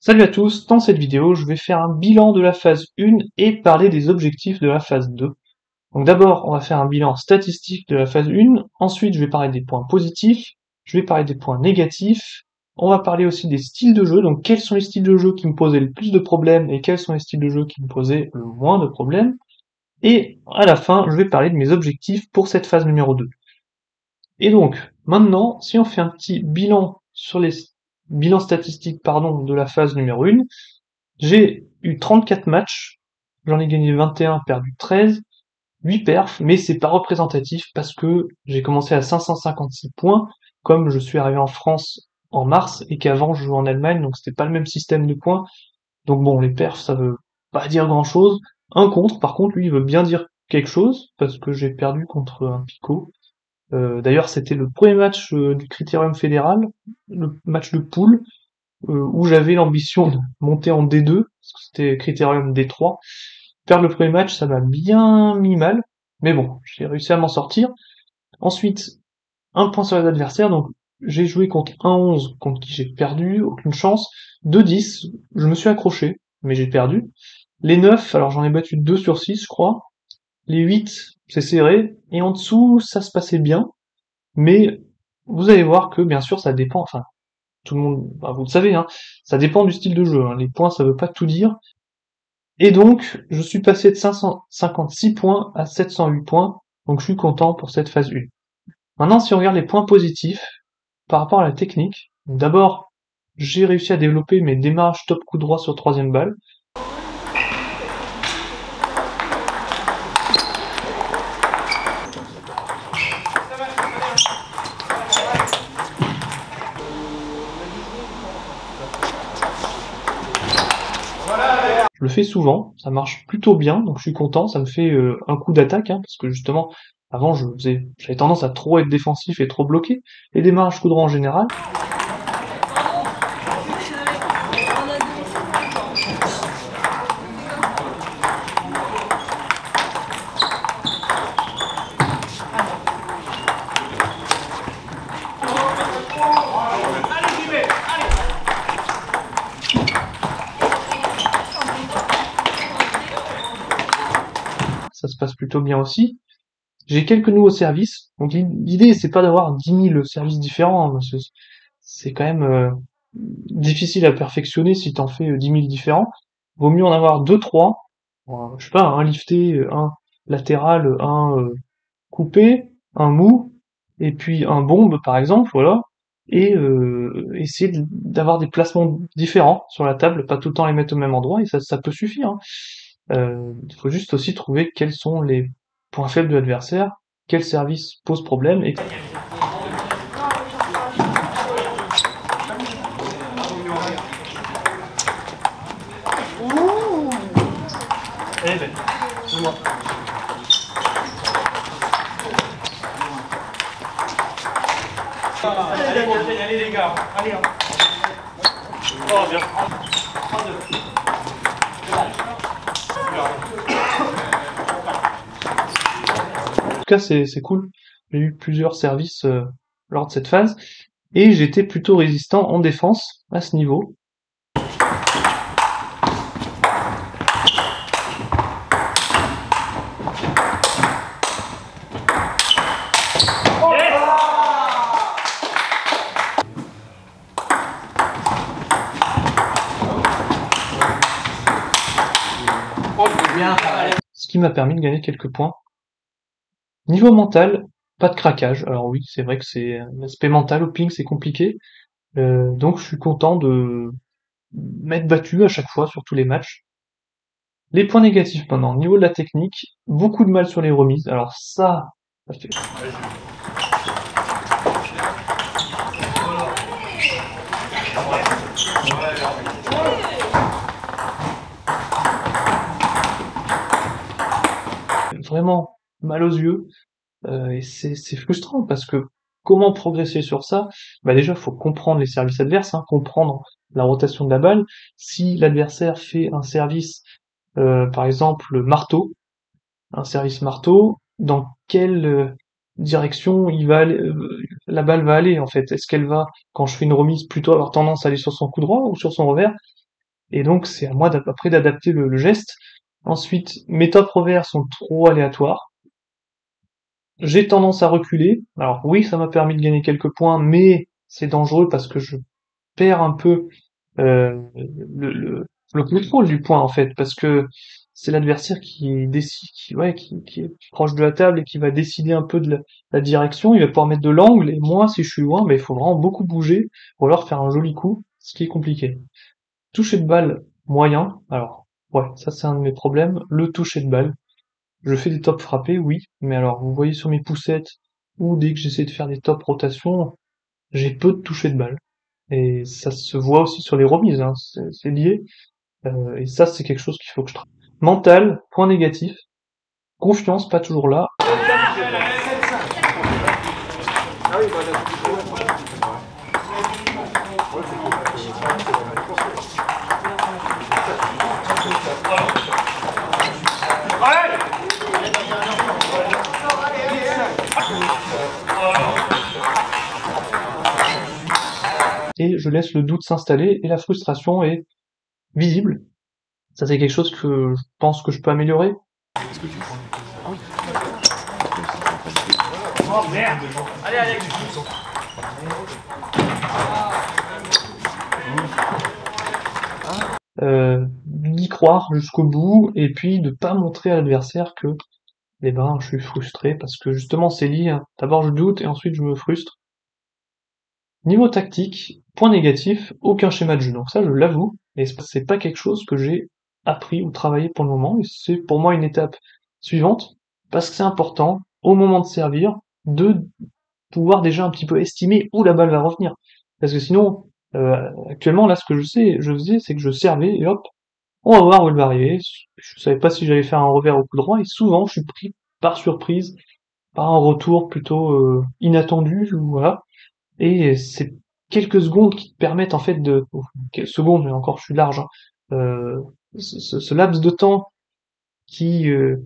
Salut à tous, dans cette vidéo, je vais faire un bilan de la phase 1 et parler des objectifs de la phase 2. Donc d'abord, on va faire un bilan statistique de la phase 1, ensuite je vais parler des points positifs, je vais parler des points négatifs, on va parler aussi des styles de jeu, donc quels sont les styles de jeu qui me posaient le plus de problèmes et quels sont les styles de jeu qui me posaient le moins de problèmes, et à la fin, je vais parler de mes objectifs pour cette phase numéro 2. Et donc, maintenant, si on fait un petit bilan sur les bilans statistiques de la phase numéro 1, j'ai eu 34 matchs, j'en ai gagné 21, perdu 13, 8 perfs, mais c'est pas représentatif parce que j'ai commencé à 556 points, comme je suis arrivé en France en mars et qu'avant je jouais en Allemagne, donc c'était pas le même système de points. Donc bon, les perfs, ça veut pas dire grand chose. Un contre, par contre, lui, il veut bien dire quelque chose, parce que j'ai perdu contre un Pico. D'ailleurs, c'était le premier match du Critérium fédéral, le match de poule, où j'avais l'ambition de monter en D2, parce que c'était Critérium D3. Perdre le premier match, ça m'a bien mis mal, mais bon, j'ai réussi à m'en sortir. Ensuite, un point sur les adversaires, donc j'ai joué contre 1-11, contre qui j'ai perdu, aucune chance. 2-10, je me suis accroché, mais j'ai perdu. Les 9, alors j'en ai battu 2 sur 6, je crois. Les 8, c'est serré, et en dessous, ça se passait bien, mais vous allez voir que, bien sûr, ça dépend, enfin, tout le monde, bah, vous le savez, hein, ça dépend du style de jeu, hein. Les points, ça veut pas tout dire. Et donc, je suis passé de 556 points à 708 points, donc je suis content pour cette phase 1. Maintenant, si on regarde les points positifs, par rapport à la technique, d'abord, j'ai réussi à développer mes démarrages top coup droit sur troisième balle. Je le fais souvent, ça marche plutôt bien, donc je suis content, ça me fait un coup d'attaque, hein, parce que justement, avant j'avais tendance à trop être défensif et trop bloqué. Les démarrages coup droit en général, ça se passe plutôt bien aussi. J'ai quelques nouveaux services, donc l'idée c'est pas d'avoir 10 000 services différents, hein, parce que c'est quand même difficile à perfectionner si t'en fais 10 000 différents. Vaut mieux en avoir deux, trois, je sais pas, un lifté, un latéral, un coupé, un mou, et puis un bombe par exemple, voilà, et essayer d'avoir des placements différents sur la table, pas tout le temps les mettre au même endroit, et ça peut suffire, hein. Il faut juste aussi trouver quels sont les points faibles de l'adversaire, quel service pose problème, et eh ben, dis-moi. Allez les gars, allez. Oh bien. En tout cas, c'est cool. J'ai eu plusieurs services lors de cette phase, et j'étais plutôt résistant en défense à ce niveau. Ce qui m'a permis de gagner quelques points. Niveau mental, pas de craquage. Alors oui, c'est vrai que c'est l'aspect mental au ping, c'est compliqué. Donc je suis content de m'être battu à chaque fois sur tous les matchs. Les points négatifs maintenant, niveau de la technique, beaucoup de mal sur les remises. Alors ça fait... vraiment mal aux yeux. Et c'est frustrant parce que comment progresser sur ça? Bah déjà, faut comprendre les services adverses, hein, comprendre la rotation de la balle. Si l'adversaire fait un service, par exemple marteau, un service marteau, dans quelle direction la balle va aller en fait? Est-ce qu'elle va, quand je fais une remise, plutôt avoir tendance à aller sur son coup droit ou sur son revers? et donc c'est à moi après d'adapter le geste. Ensuite, mes top revers sont trop aléatoires. J'ai tendance à reculer. Alors oui, ça m'a permis de gagner quelques points, mais c'est dangereux parce que je perds un peu le, le, le contrôle du point en fait, parce que c'est l'adversaire qui décide, qui est proche de la table et qui va décider un peu de la direction. Il va pouvoir mettre de l'angle, et moi, si je suis loin, ben, il faut vraiment beaucoup bouger ou alors faire un joli coup, ce qui est compliqué. Toucher de balle moyen. Alors ouais, ça c'est un de mes problèmes. Le toucher de balle. Je fais des top frappés, oui, mais alors vous voyez sur mes poussettes ou dès que j'essaie de faire des top rotations, j'ai peu de toucher de balle. Et ça se voit aussi sur les remises, hein, c'est lié. Et ça, c'est quelque chose qu'il faut que je travaille. Mental, point négatif. Confiance, pas toujours là. Et je laisse le doute s'installer et la frustration est visible. Ça, c'est quelque chose que je pense que je peux améliorer. Oh merde. Allez, allez. D'y croire jusqu'au bout et puis de pas montrer à l'adversaire que eh ben, je suis frustré parce que justement c'est lié, hein. D'abord je doute et ensuite je me frustre. Niveau tactique, point négatif, aucun schéma de jeu. Donc ça je l'avoue, et c'est pas quelque chose que j'ai appris ou travaillé pour le moment, et c'est pour moi une étape suivante, parce que c'est important, au moment de servir, de pouvoir déjà un petit peu estimer où la balle va revenir. Parce que sinon, actuellement là ce que je faisais, c'est que je servais et hop, on va voir où elle va arriver. Je savais pas si j'allais faire un revers au coup droit, et souvent je suis pris par surprise, par un retour plutôt inattendu, ou voilà. Et c'est quelques secondes qui te permettent en fait quelques secondes, mais encore je suis large, hein, ce laps de temps qui euh,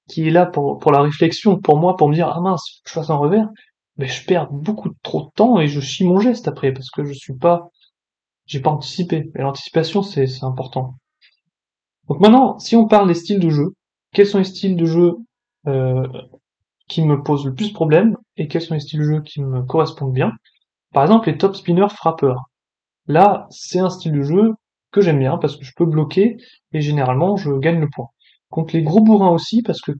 qui est là pour la réflexion, pour moi, pour me dire ah mince, faut que je fasse un revers, mais je perds beaucoup trop de temps et je chie mon geste après parce que j'ai pas anticipé. Et l'anticipation c'est important. Donc maintenant, si on parle des styles de jeu, quels sont les styles de jeu euh, qui me posent le plus de problèmes et quels sont les styles de jeu qui me correspondent bien? Par exemple, les top spinners frappeurs. Là, c'est un style de jeu que j'aime bien parce que je peux bloquer et généralement je gagne le point. Contre les gros bourrins aussi parce que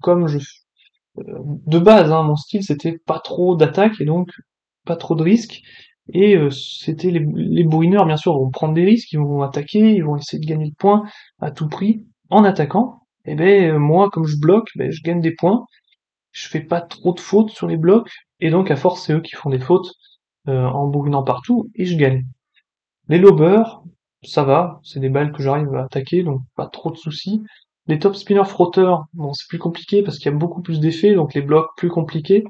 de base, hein, mon style c'était pas trop d'attaque et donc pas trop de risques. Et c'était les bourrineurs bien sûr vont prendre des risques, ils vont attaquer, ils vont essayer de gagner le point à tout prix en attaquant. Et ben moi comme je bloque, ben, je gagne des points, je fais pas trop de fautes sur les blocs et donc à force c'est eux qui font des fautes en bourrinant partout et je gagne. Les lobeurs, ça va, c'est des balles que j'arrive à attaquer, donc pas trop de soucis. Les top spinners frotteurs, bon c'est plus compliqué parce qu'il y a beaucoup plus d'effets, donc les blocs plus compliqués.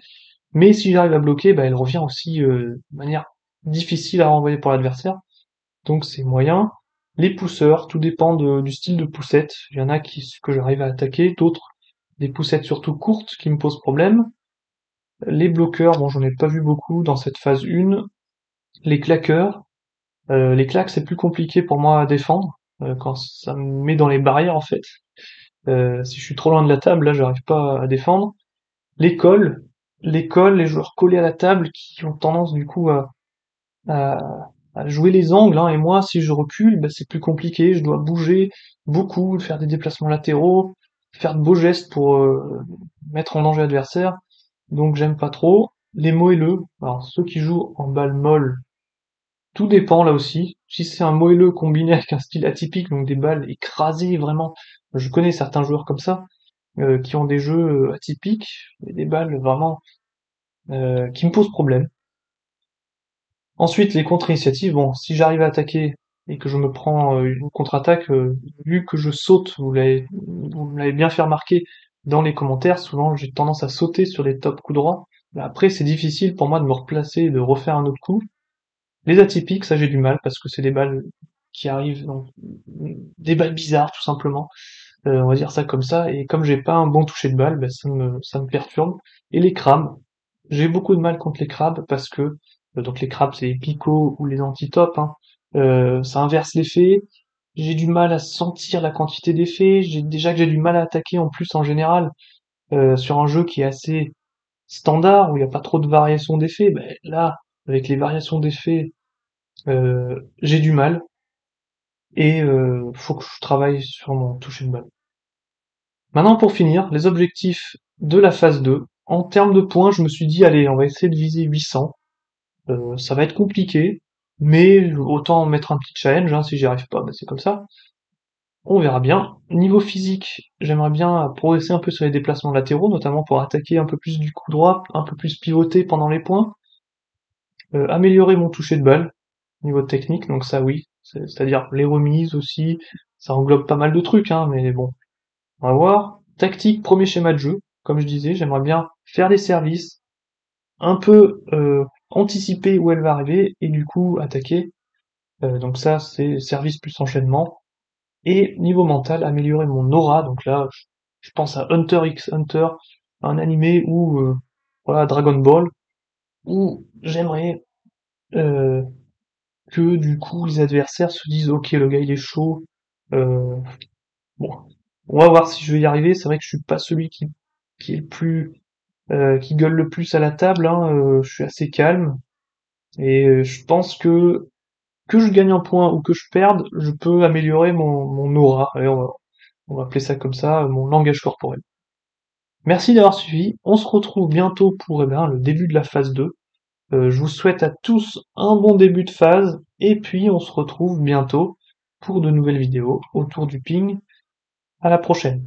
Mais si j'arrive à bloquer, bah, elle revient aussi de manière difficile à renvoyer pour l'adversaire, donc c'est moyen. Les pousseurs, tout dépend du style de poussette. Il y en a que j'arrive à attaquer, d'autres des poussettes surtout courtes qui me posent problème. Les bloqueurs, bon j'en ai pas vu beaucoup dans cette phase 1. Les claqueurs, les claques, c'est plus compliqué pour moi à défendre, quand ça me met dans les barrières en fait. Si je suis trop loin de la table, là j'arrive pas à défendre. Les cols, les joueurs collés à la table qui ont tendance du coup à, à jouer les angles, hein, et moi si je recule, bah, c'est plus compliqué, je dois bouger beaucoup, faire des déplacements latéraux, faire de beaux gestes pour mettre en danger l'adversaire, donc j'aime pas trop. Les moelleux, alors ceux qui jouent en balle molle, tout dépend là aussi. Si c'est un moelleux combiné avec un style atypique, donc des balles écrasées vraiment, je connais certains joueurs comme ça, qui ont des jeux atypiques, et des balles vraiment qui me posent problème. Ensuite, les contre-initiatives, bon, si j'arrive à attaquer et que je me prends une contre-attaque, vu que je saute, vous me l'avez bien fait remarquer dans les commentaires, souvent j'ai tendance à sauter sur les top coups droits. Mais après, c'est difficile pour moi de me replacer et de refaire un autre coup. Les atypiques, ça j'ai du mal parce que c'est des balles qui arrivent, donc des balles bizarres tout simplement. On va dire ça comme ça. Et comme j'ai pas un bon toucher de balle, ben, ça me perturbe. Et les crabes, j'ai beaucoup de mal contre les crabes parce que donc les crabes c'est les picots ou les anti-top, hein. Ça inverse l'effet. j'ai du mal à sentir la quantité d'effets, j'ai du mal à attaquer en plus en général, sur un jeu qui est assez standard, où il n'y a pas trop de variations d'effets, ben là, avec les variations d'effets, j'ai du mal, et faut que je travaille sur mon toucher de balle. Maintenant pour finir, les objectifs de la phase 2. En termes de points, je me suis dit allez, on va essayer de viser 800. Ça va être compliqué, mais autant mettre un petit challenge, hein, si j'y arrive pas, ben c'est comme ça. On verra bien. Niveau physique, j'aimerais bien progresser un peu sur les déplacements latéraux, notamment pour attaquer un peu plus du coup droit, un peu plus pivoter pendant les points. Améliorer mon toucher de balle, niveau technique, donc ça oui, c'est-à-dire les remises aussi, ça englobe pas mal de trucs, hein, mais bon, on va voir. Tactique, premier schéma de jeu, comme je disais, j'aimerais bien faire des services, un peu anticiper où elle va arriver, et du coup attaquer. Donc ça, c'est service plus enchaînement. Et niveau mental, améliorer mon aura, donc là, je pense à Hunter x Hunter, un animé où, voilà, Dragon Ball, où j'aimerais euh, que du coup les adversaires se disent ok le gars il est chaud, euh, bon, on va voir si je vais y arriver, c'est vrai que je suis pas celui qui est le plus qui gueule le plus à la table, hein, je suis assez calme, et je pense que je gagne un point ou que je perde, je peux améliorer mon aura, allez, on va appeler ça comme ça, mon langage corporel. Merci d'avoir suivi, on se retrouve bientôt pour le début de la phase 2. Je vous souhaite à tous un bon début de phase, et puis on se retrouve bientôt pour de nouvelles vidéos autour du ping. À la prochaine.